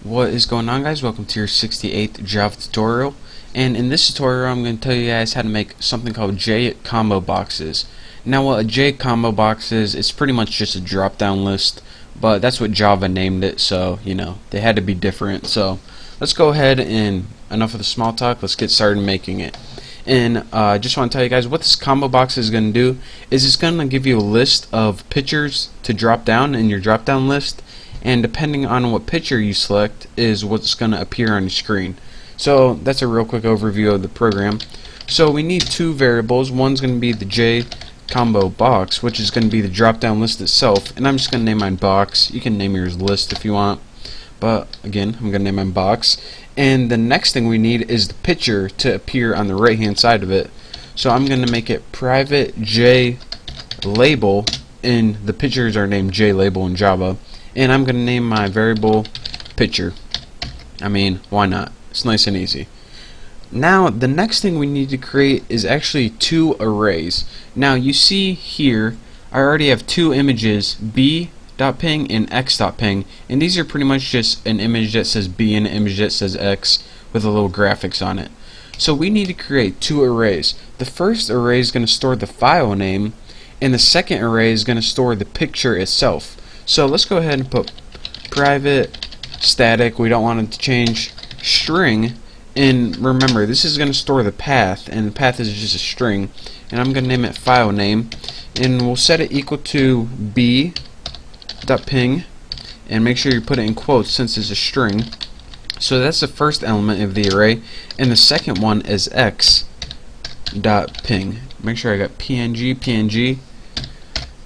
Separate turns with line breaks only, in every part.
What is going on, guys? Welcome to your 68th Java tutorial, and in this tutorial I'm going to tell you guys how to make something called JComboBoxes. Now what a JComboBox is, it's pretty much just a drop down list, but that's what Java named it, so you know they had to be different. So let's go ahead and enough of the small talk, let's get started making it. And I just want to tell you guys what this combo box is going to do is it's going to give you a list of pictures to drop down in your drop down list, and depending on what picture you select is what's going to appear on your screen. So that's a real quick overview of the program. So we need two variables. One's going to be the JComboBox, which is going to be the drop down list itself, and I'm just going to name mine box. You can name yours list if you want, but again I'm going to name mine box. And the next thing we need is the picture to appear on the right hand side of it. So I'm going to make it private J label, and the pictures are named J label in Java, and I'm going to name my variable picture. I mean, why not? It's nice and easy. Now the next thing we need to create is actually two arrays. Now you see here I already have two images, b.ping and x.ping, and these are pretty much just an image that says b and an image that says x with a little graphics on it. So we need to create two arrays. The first array is going to store the file name, and the second array is going to store the picture itself. So let's go ahead and put private static, we don't want it to change, string, and remember this is going to store the path, and the path is just a string, and I'm going to name it file name, and we'll set it equal to b.ping, and make sure you put it in quotes since it's a string. So that's the first element of the array, and the second one is x.ping. Make sure I got png,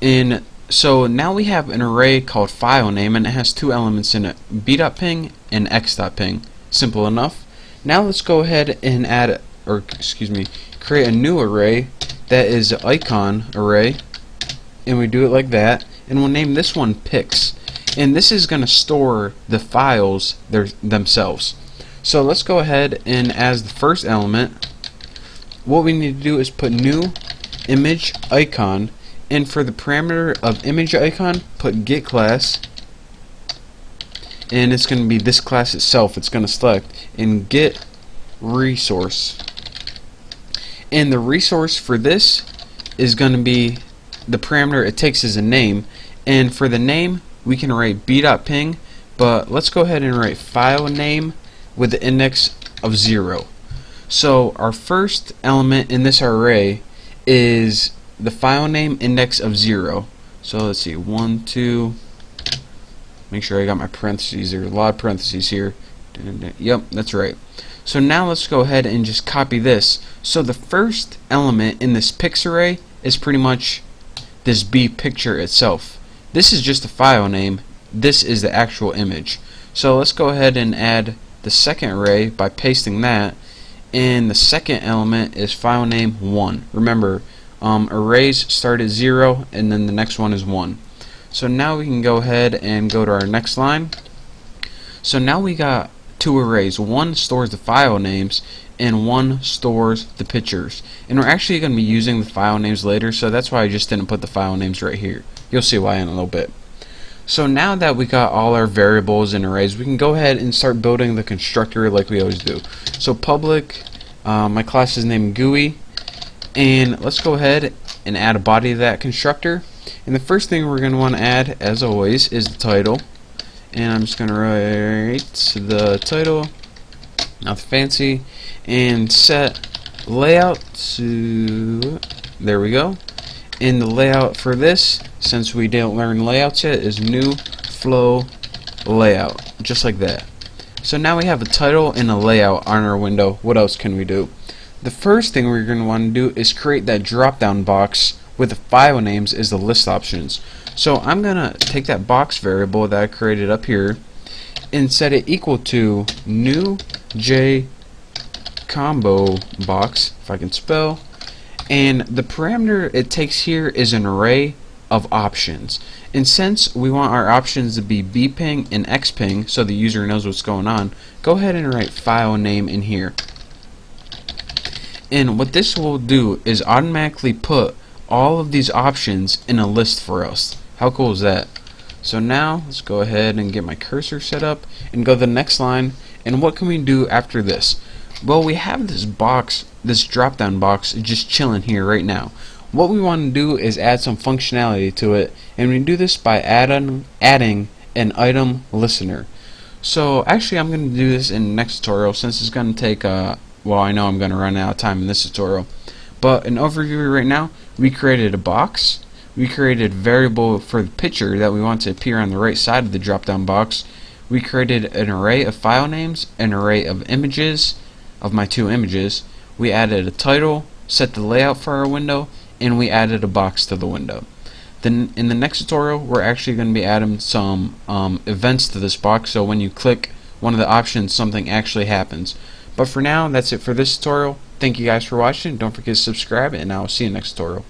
and so now we have an array called file name, and it has two elements in it, b.ping and x.ping. Simple enough. Now let's go ahead and create a new array that is an icon array, and we do it like that, and we'll name this one pics, and this is going to store the files themselves. So let's go ahead and as the first element, what we need to do is put new image icon, and for the parameter of image icon put get class, and it's going to be this class itself. It's going to select and get resource, and the resource for this is going to be the parameter it takes as a name, and for the name we can write b.ping, but let's go ahead and write file name with the index of 0. So our first element in this array is the file name index of 0. So let's see, 1, 2, make sure I got my parentheses. There are a lot of parentheses here. Yep, that's right. So now let's go ahead and just copy this. So the first element in this pics array is pretty much this b picture itself. This is just a file name. This is the actual image. So let's go ahead and add the second array by pasting that, and the second element is file name 1. Remember, arrays start at 0 and then the next one is 1. So now we can go ahead and go to our next line. So now we got two arrays. One stores the file names and one stores the pictures. And we're actually going to be using the file names later, so that's why I just didn't put the file names right here. You'll see why in a little bit. So now that we got all our variables and arrays, we can go ahead and start building the constructor like we always do. So public, my class is named GUI, and let's go ahead and add a body to that constructor. And the first thing we're going to want to add, as always, is the title. And I'm just going to write the title, not fancy, and set layout to, there we go. And the layout for this, since we didn't learn layouts yet, is new flow layout, just like that. So now we have a title and a layout on our window. What else can we do? The first thing we're going to want to do is create that drop down box with the file names is the list options. So I'm gonna take that box variable that I created up here and set it equal to new JComboBox, if I can spell, and the parameter it takes here is an array of options. And since we want our options to be bping and xping so the user knows what's going on, go ahead and write file name in here. And what this will do is automatically put all of these options in a list for us. How cool is that? So now let's go ahead and get my cursor set up and go to the next line. And what can we do after this? Well, we have this box, this drop down box just chilling here right now. What we want to do is add some functionality to it, and we do this by adding an item listener. So actually I'm going to do this in the next tutorial, since it's going to take well, I know I'm going to run out of time in this tutorial, but an overview right now. We created a box, we created a variable for the picture that we want to appear on the right side of the drop down box, we created an array of file names, an array of images, of my two images, we added a title, set the layout for our window, and we added a box to the window. Then in the next tutorial we're actually going to be adding some events to this box, so when you click one of the options something actually happens. But for now, that's it for this tutorial. Thank you guys for watching. Don't forget to subscribe, and I'll see you next tutorial.